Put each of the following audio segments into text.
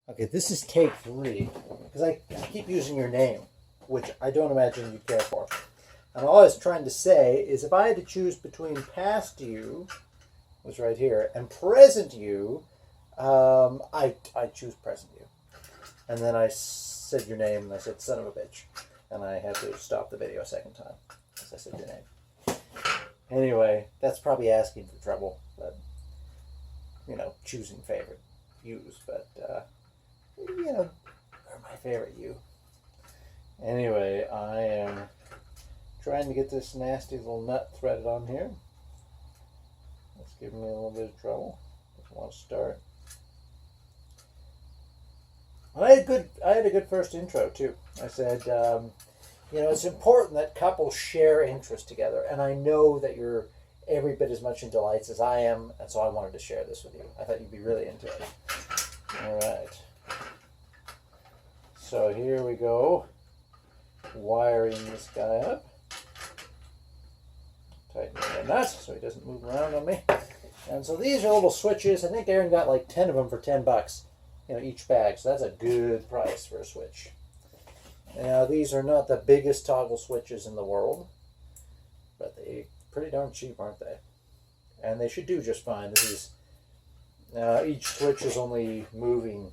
Okay, this is take 3, because I keep using your name, which I don't imagine you care for. And all I was trying to say is if I had to choose between past you, which is right here, and present you, I choose present you. And then I said your name, and I said son of a bitch. And I had to stop the video a second time, because I said your name. Anyway, that's probably asking for trouble, but, choosing favorite use, but, you're my favorite you. Anyway, I am trying to get this nasty little nut threaded on here. It's giving me a little bit of trouble. Doesn't want to start. I had a good first intro too. I said, it's important that couples share interests together, and I know that you're every bit as much into lights as I am, and so I wanted to share this with you. I thought you'd be really into it. All right. So here we go, wiring this guy up. Tighten the nut so he doesn't move around on me. And so these are little switches. I think Aaron got like 10 of them for $10, each bag. So that's a good price for a switch. Now these are not the biggest toggle switches in the world, but they're pretty darn cheap, aren't they? And they should do just fine. This is each switch is only moving.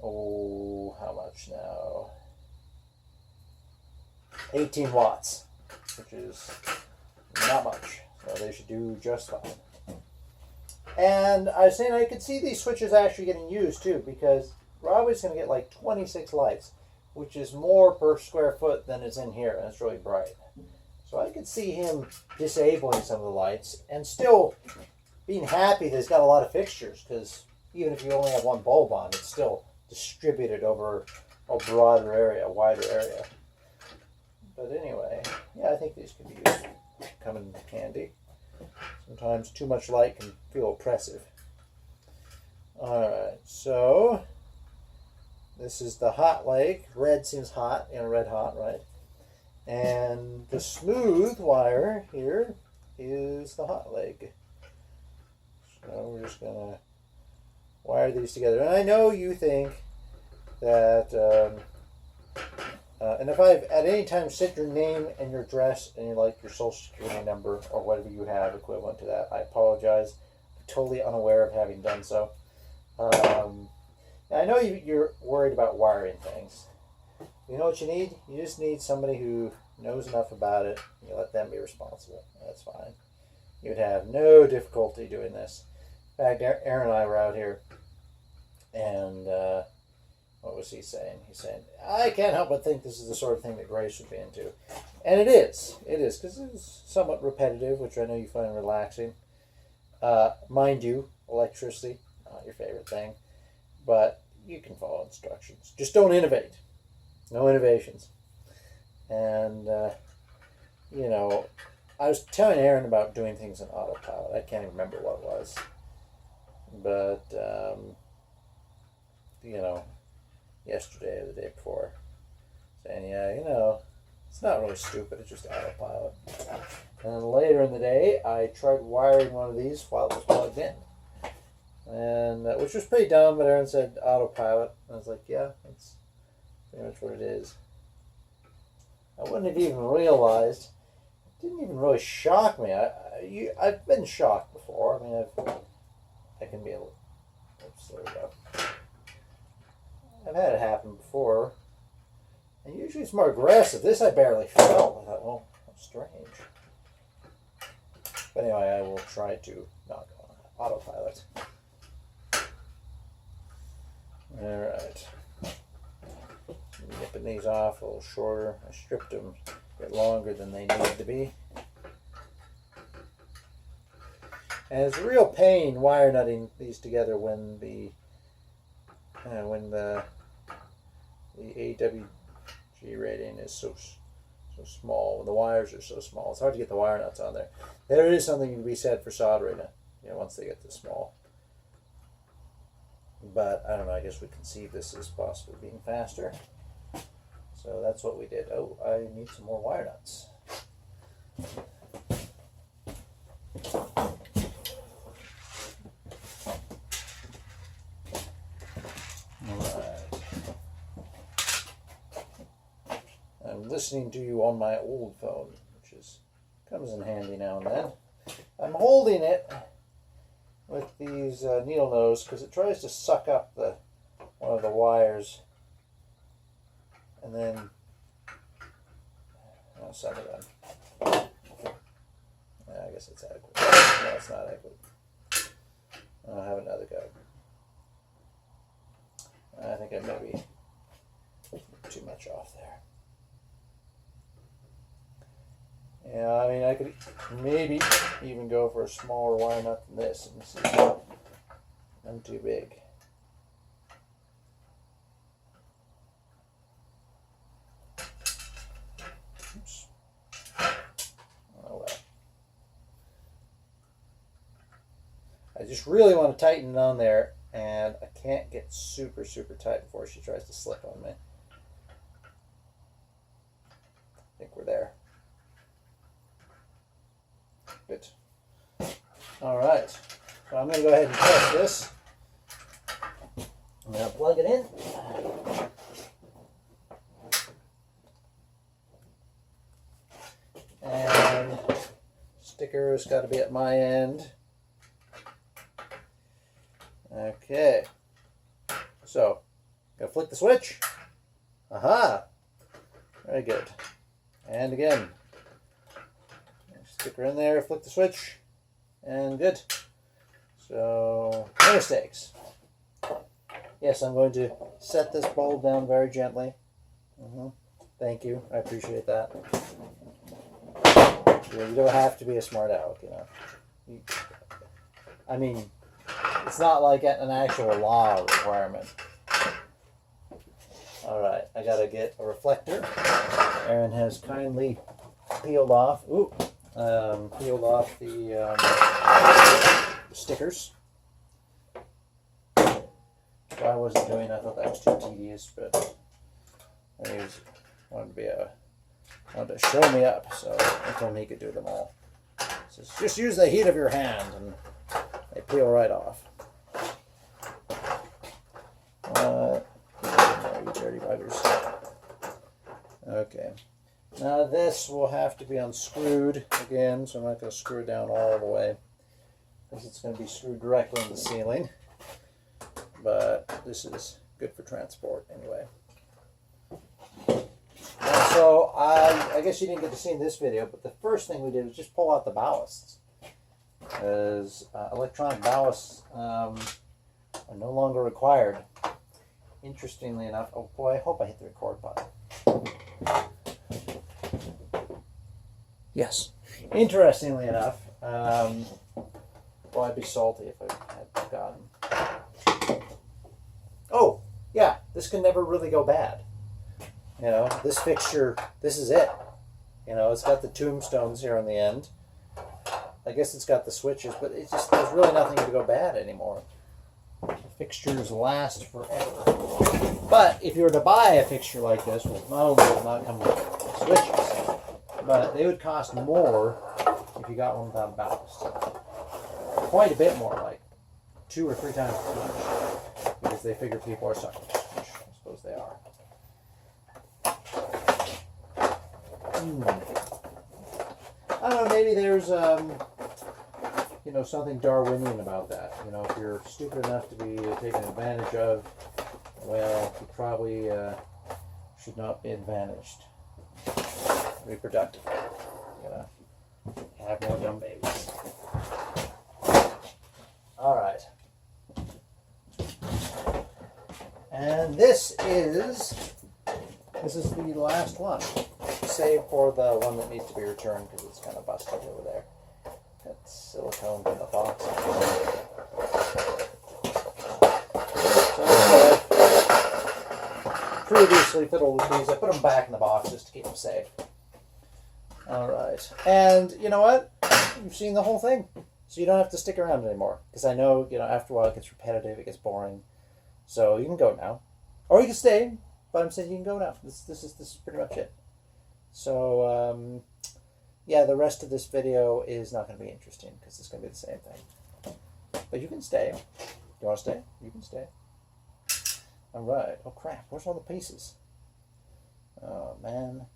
Oh, how much now? 18 watts, which is not much. So they should do just fine. And I was saying I could see these switches actually getting used too, because Robbie's going to get like 26 lights, which is more per square foot than is in here, and it's really bright. So I could see him disabling some of the lights and still being happy that he's got a lot of fixtures, because even if you only have one bulb on, it's still distributed over a broader area, a wider area. But anyway, yeah, I think these could be used, come in handy. Sometimes too much light can feel oppressive. Alright, so this is the hot leg. Red seems hot, red hot, right? And the smooth wire here is the hot leg. So we're just going to wire these together. And I know you think that, and if I've at any time said your name and your address and your social security number or whatever you have equivalent to that, I apologize. I'm totally unaware of having done so. I know you're worried about wiring things. You know what you need? You just need somebody who knows enough about it. You let them be responsible. That's fine. You would have no difficulty doing this. In fact, Aaron and I were out here, and what was he saying? He's saying, I can't help but think this is the sort of thing that Grace would be into. And it is. It is, because it's somewhat repetitive, which I know you find relaxing. Mind you, electricity, not your favorite thing. But you can follow instructions. Just don't innovate. No innovations. And, I was telling Aaron about doing things in autopilot. I can't even remember what it was. But, yesterday or the day before, saying, it's not really stupid, it's just autopilot. And then later in the day, I tried wiring one of these while it was plugged in. And which was pretty dumb, but Aaron said autopilot. I was like, yeah, that's pretty much what it is. I wouldn't have even realized. It didn't even really shock me. I've been shocked before. I mean, I can be a little. Oops, there we go. I've had it happen before, and usually it's more aggressive. This I barely felt. I thought, well, that's strange. But anyway, I will try to not go on autopilot. Alright. Nipping these off a little shorter. I stripped them a bit longer than they needed to be. And it's a real pain wire nutting these together when the AWG rating is so small, when the wires are so small. It's hard to get the wire nuts on there. There is something to be said for soldering it, once they get this small. But I don't know, I guess we conceive this as possibly being faster. So that's what we did. Oh, I need some more wire nuts. Alright. I'm listening to you on my old phone, which comes in handy now and then. I'm holding it with these needle nose because it tries to suck up one of the wires, and then some of them. I guess it's adequate. No, it's not adequate. I'll have another go. I think I maybe too much off there. Yeah, I mean, I could maybe even go for a smaller wire nut than this and see if I'm too big. Oops. Oh well. I just really want to tighten it on there, and I can't get super, super tight before she tries to slip on me. I think we're there. Good. All right. So I'm going to go ahead and test this. I'm going to plug it in. And sticker's got to be at my end. Okay. So, going to flick the switch. Aha. Very good. And again. Sticker in there, flick the switch, and good. So, no mistakes. Yes, I'm going to set this bulb down very gently. Thank you, I appreciate that. You don't have to be a smart aleck, you know. I mean, it's not like an actual law requirement. Alright, I gotta get a reflector. Aaron has kindly peeled off. Ooh. Peeled off the stickers. I wasn't doing. I thought that was too tedious, but he wanted to show me up, so I told him he could do them all. So just use the heat of your hand, and they peel right off. You dirty buggers. Okay. Now this will have to be unscrewed again, so I'm not going to screw it down all the way, because it's going to be screwed directly in the ceiling. But this is good for transport anyway. So I guess you didn't get to see in this video, but the first thing we did was just pull out the ballasts. Because electronic ballasts are no longer required. Interestingly enough, oh boy, I hope I hit the record button. Yes. Interestingly enough, well, I'd be salty if I had forgotten. Oh, yeah, this can never really go bad. You know, this fixture, this is it. You know, it's got the tombstones here on the end. I guess it's got the switches, but it's just, there's really nothing to go bad anymore. The fixtures last forever. But if you were to buy a fixture like this, well, not only will it not come with switches, but they would cost more if you got one without ballast. Quite a bit more, like 2 or 3 times as much, because they figure people are suckers, which I suppose they are. I don't know, maybe there's you know, something Darwinian about that. You know, if you're stupid enough to be taken advantage of, well, you probably should not be advantaged. Reproductive, you know, have more dumb babies. All right, and this is the last one, save for the one that needs to be returned because it's kind of busted over there. Got silicone in the box. So previously fiddled with these. I put them back in the box just to keep them safe. Alright. And you know what? You've seen the whole thing. So you don't have to stick around anymore. Because I know, you know, after a while it gets repetitive, it gets boring. So you can go now. Or you can stay, but I'm saying you can go now. This is pretty much it. So, yeah, the rest of this video is not going to be interesting because it's going to be the same thing. But you can stay. You want to stay? You can stay. All right. Oh crap! Where's all the pieces? Oh man.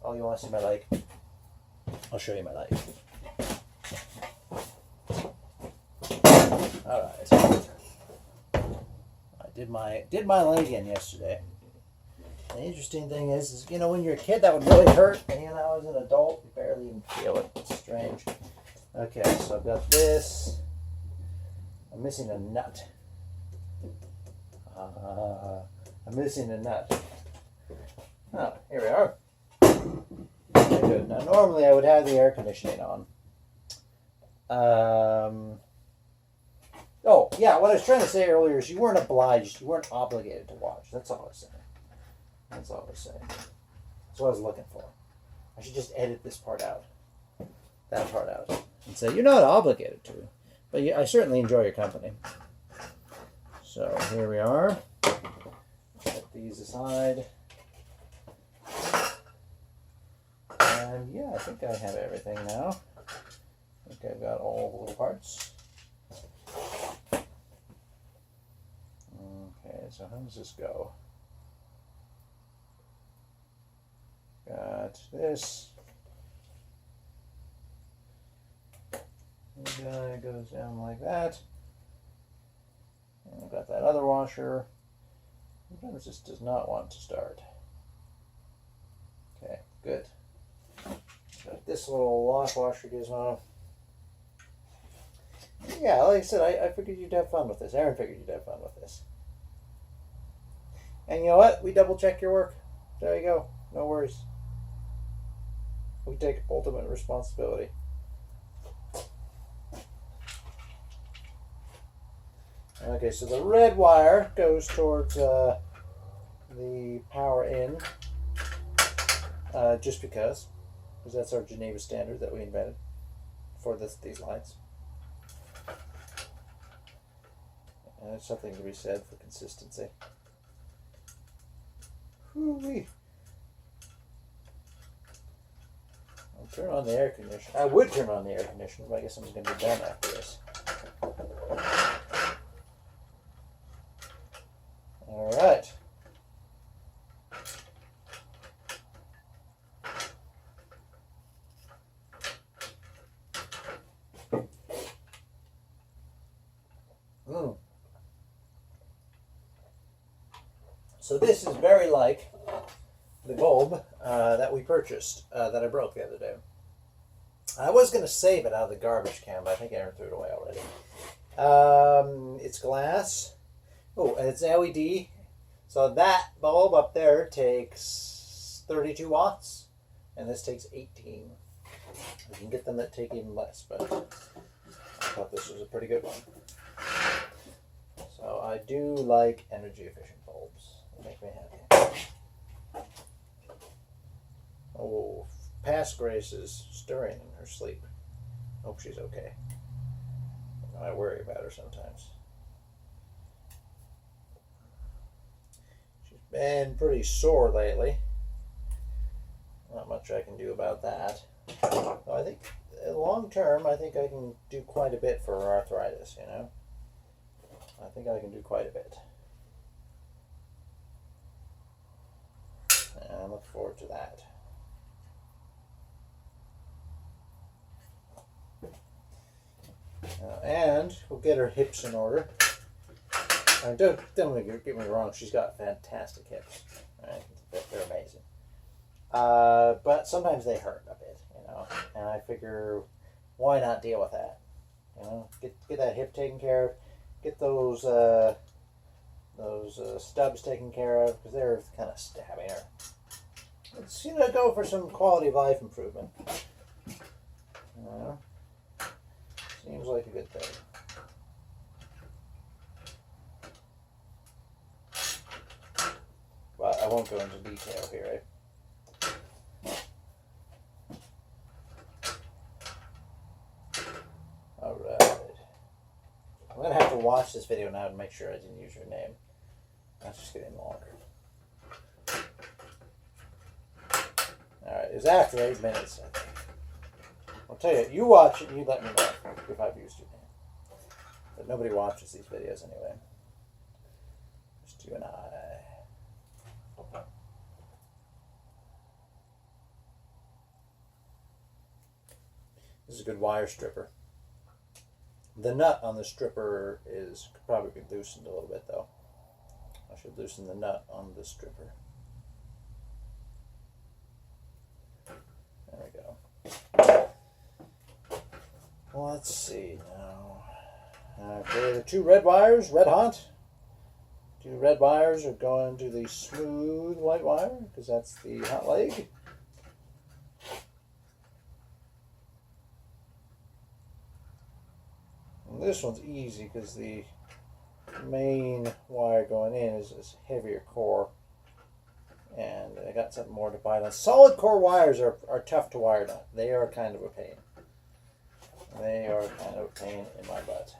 Oh, you want to see my leg? I'll show you my leg. All right. I did my leg in yesterday. The interesting thing is, you know, when you're a kid, that would really hurt, and you know, as an adult, you barely even feel it. It's strange. Okay, so I've got this. I'm missing a nut. I'm missing a nut. Oh, here we are. Okay, good. Now, normally I would have the air conditioning on. Oh, yeah, what I was trying to say earlier is you weren't obliged, you weren't obligated to watch. That's all I was saying. That's all I was saying. That's what I was looking for. I should just edit this part out. That part out. And say, you're not obligated to. But I certainly enjoy your company. So, here we are. Set these aside. And yeah, I think I have everything now. I think I've got all the little parts. Okay, so how does this go? Got this. The guy goes down like that. And I've got that other washer. Sometimes this does not want to start. Okay, good. Got this little lock washer gizmo. Yeah, like I said, I figured you'd have fun with this. Aaron figured you'd have fun with this. And you know what? We double check your work. There you go. No worries. We take ultimate responsibility. Okay, so the red wire goes towards the power in, just because that's our Geneva standard that we invented for these lights. And there's something to be said for consistency. Whoo-wee. I'll turn on the air conditioner. I would turn on the air conditioner, but I guess I'm going to be done after this. All right. So this is very like the bulb that we purchased that I broke the other day. I was going to save it out of the garbage can, but I think Aaron threw it away already. It's glass. Oh, and it's LED. So that bulb up there takes 32 watts, and this takes 18. You can get them that take even less, but I thought this was a pretty good one. So I do like energy efficient bulbs. They make me happy. Oh, past Grace is stirring in her sleep. Hope she's okay. I worry about her sometimes. She's been pretty sore lately. Not much I can do about that. I think long term, I think I can do quite a bit for her arthritis, you know. I think I can do quite a bit. And I look forward to that. And we'll get her hips in order. Don't get me wrong, she's got fantastic hips. Right? They're amazing. But sometimes they hurt a bit, you know. And I figure, why not deal with that? You know, get that hip taken care of. Get those stubs taken care of, because they're kind of stabbing her. Let's go for some quality of life improvement. Seems like a good thing. But I won't go into detail here. Alright. I'm going to have to watch this video now to make sure I didn't use your name. That's just getting longer. Alright, it was after 8 minutes, I think. I'll tell you, you watch it and you let me know if I've used your name. But nobody watches these videos anyway. Just you and I. This is a good wire stripper. The nut on the stripper could probably be loosened a little bit though. I should loosen the nut on the stripper. There we go. Well, let's see now. Okay, the two red wires, red hot. Two red wires are going to the smooth white wire because that's the hot leg. And this one's easy because the main wire going in is this heavier core. And I got something more to bite on. Solid core wires are tough to wire nut. They are kind of a pain. They are kind of a pain in my butt.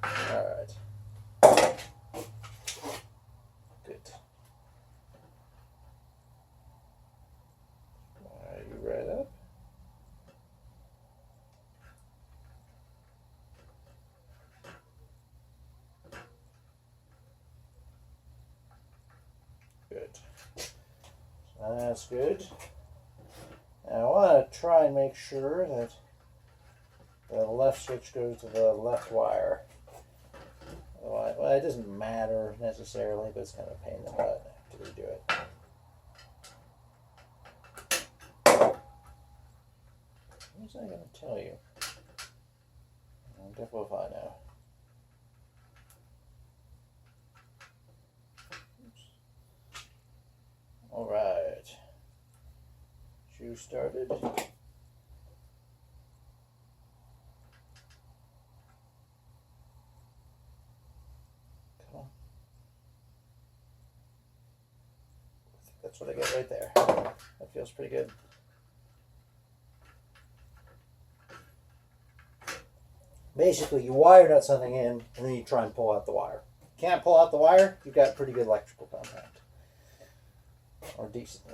Alright. Good. Are you right up? Good. So that's good. Now I want to try and make sure that the left switch goes to the left wire. Otherwise, well, it doesn't matter necessarily, but it's kind of a pain in the butt to redo it. What was I going to tell you? I'm definitely fine now. All right. Shoe started. Come on. That's what I get right there. That feels pretty good. Basically, you wire nut something in, and then you try and pull out the wire. Can't pull out the wire, you've got pretty good electrical contact. Or decent.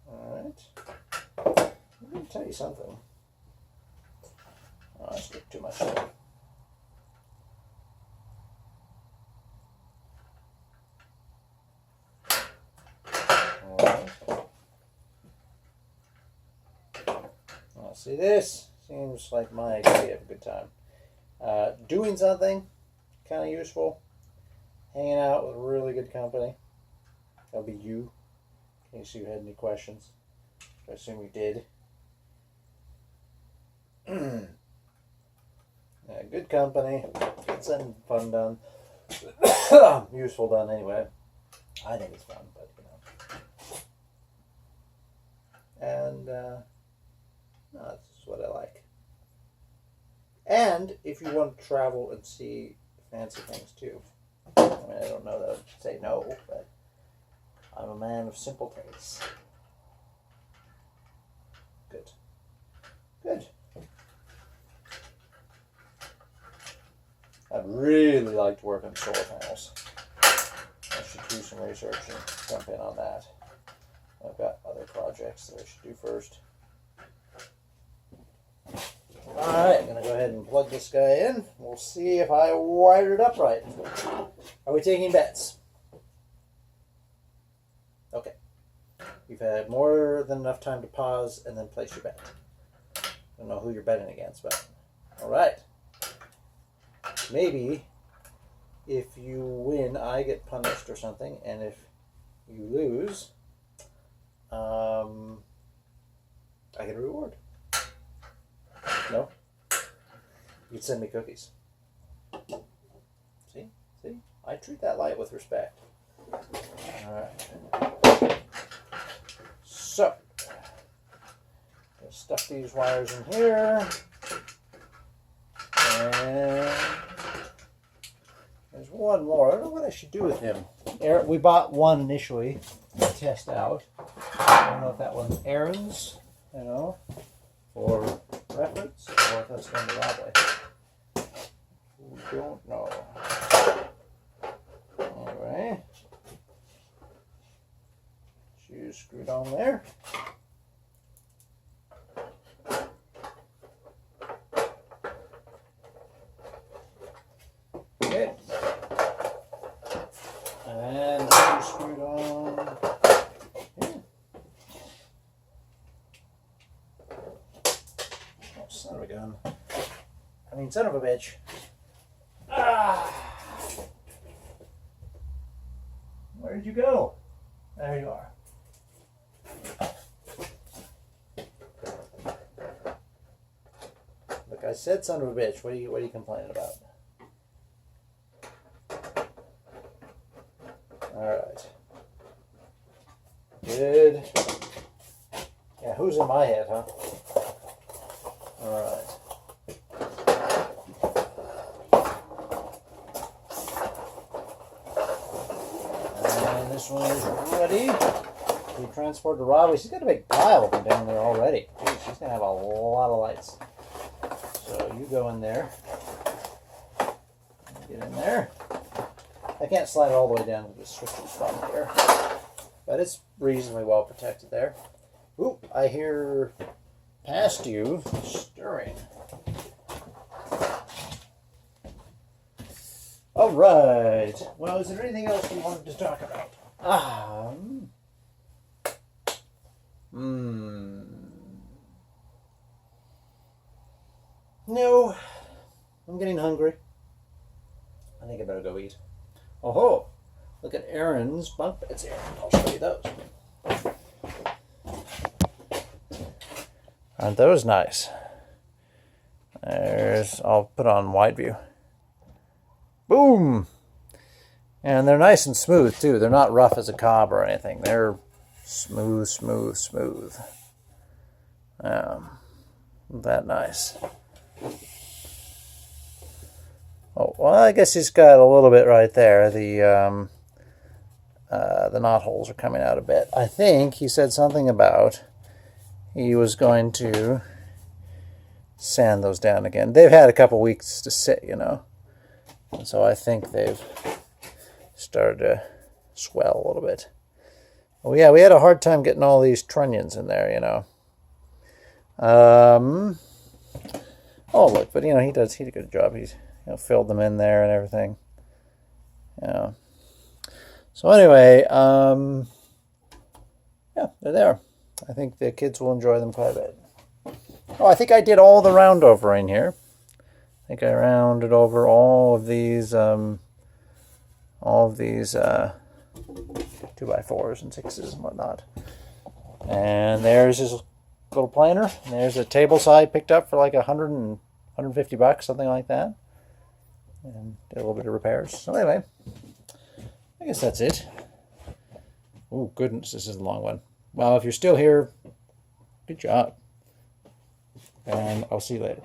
Alright. I'm going to tell you something. Oh, I skipped too much. Alright. Well, see, this seems like my idea of a good time. Doing something kind of useful. Hanging out with really good company. That'll be you. In case you had any questions. I assume you did. Yeah, good company. Get something fun done. Useful done anyway. I think it's fun, but you know. And no, that's what I like. And if you want to travel and see fancy things too. I mean, I don't know that I'd say no, but I'm a man of simple tastes. Good. Good. I'd really like to work on solar panels. I should do some research and jump in on that. I've got other projects that I should do first. Alright, I'm going to go ahead and plug this guy in. We'll see if I wired it up right. Are we taking bets? Okay. You've had more than enough time to pause and then place your bet. I don't know who you're betting against, but alright. Maybe if you win, I get punished or something, and if you lose, I get a reward. No? You'd send me cookies. See? See? I treat that light with respect. Alright. So, let's stuff these wires in here. And there's one more. I don't know what I should do with him. We bought one initially to test out. I don't know if that one's Aaron's, you know, for reference, or if that's going to Robley. We don't know. Anyway. Okay. Shoes screwed on there. Okay. And shoes screwed on. Okay. Oh, son of a gun. I mean, son of a bitch. Where'd you go? There you are. Look, I said son of a bitch. What are you complaining about? All right. Good. Yeah, who's in my head, huh? All right. This one is ready to transport to Robbie. She's got a big pile of them down there already. Jeez, she's going to have a lot of lights. So you go in there. Get in there. I can't slide it all the way down to the switches from here. But it's reasonably well protected there. Ooh, I hear past you stirring. All right. Well, is there anything else you wanted to talk about? No. I'm getting hungry. I think I better go eat. Oh ho! Look at Aaron's bunk beds here. I'll show you those. Aren't those nice? I'll put on wide view. Boom! And they're nice and smooth, too. They're not rough as a cob or anything. They're smooth, smooth, smooth. That nice. Oh, well, I guess he's got a little bit right there. The knot holes are coming out a bit. I think he said something about he was going to sand those down again. They've had a couple weeks to sit, you know. And so I think they've started to swell a little bit. Oh yeah, we had a hard time getting all these trunnions in there, you know. Oh look, but you know he did a good job. He's filled them in there and everything. Yeah. So anyway, yeah, they're there. I think the kids will enjoy them quite a bit. Oh, I think I did all the round over in here. I think I rounded over all of these 2x4s and 6s and whatnot. And there's his little planer. And there's a table side picked up for like $150, something like that. And did a little bit of repairs. So anyway, I guess that's it. Oh goodness, this is a long one. Well, if you're still here, good job. And I'll see you later.